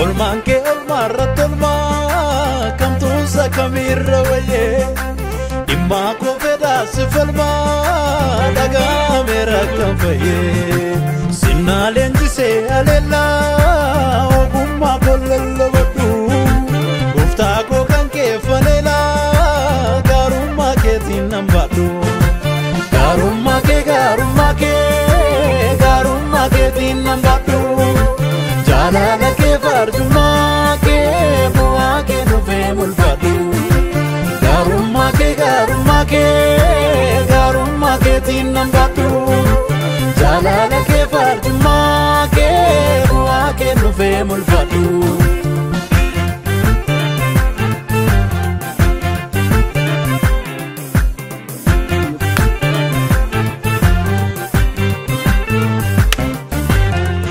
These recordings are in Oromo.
Olmanke olmarratolma kamtusa kamirra waye imma ko feda sifalma daga mera kamfaye sinalen jise alela ogumma kollolo wadu ufta ko kanke fanela garumma ke tinambadu garumma ke tinambadu jalala ke farjuma ke buwa ke nufe mulfadu garumma ke tinambadu jalala ke farjuma ke buwa ke nufe mulfadu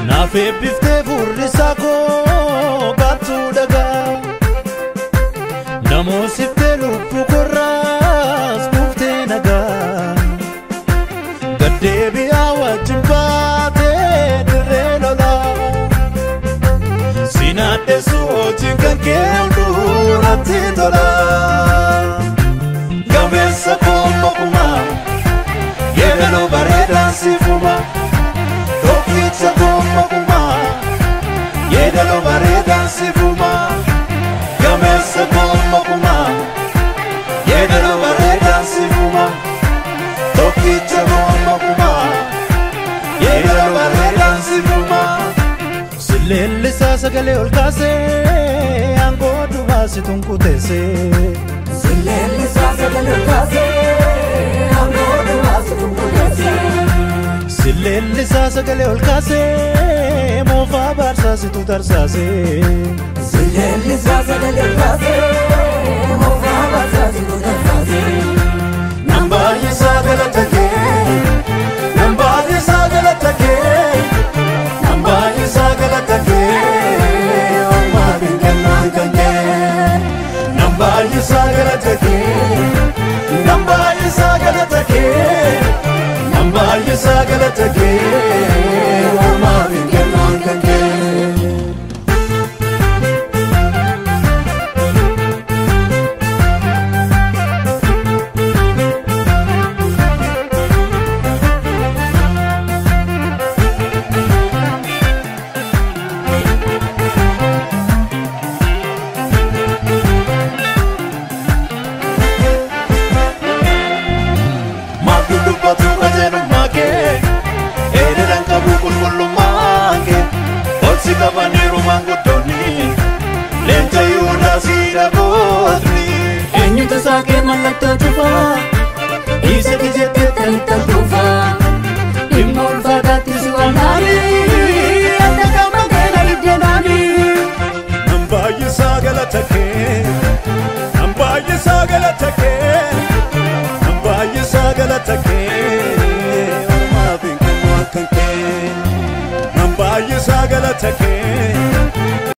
nafe bifte burrisako gatu daga namo sifte lupu korras bufte naga gadde biya wajibate dire lola sinate suoti kanke urati tola gamesa como kuma yelo bareda sifuma Dokitsa como kuma yelo bareda sifuma gamesa como kuma yelo bareda sifuma Dokitsa como kuma yelo bareda sifuma silele sasagale olkase angodu vasitunkutese silele sasagale olkase angodu vasitunkutese silele sasagale olkase mofa barsa situ tarsase silele sasagale olkase mofa barsa situ tarsase namba yesagala take namba yesagala take namba yesagala take oma binganna kange namba yesagala take namba yesagala take namba yesagala take oma binganna kange Kabaniru mangudoni lente yuda sida bodni enyu tasake malakta chufa ise kijete tanta tufa imol fadati suanari anda kamagena lidenani namba yesagala take namba yesagala take namba yesagala take ma bingu kanke namba yesagala take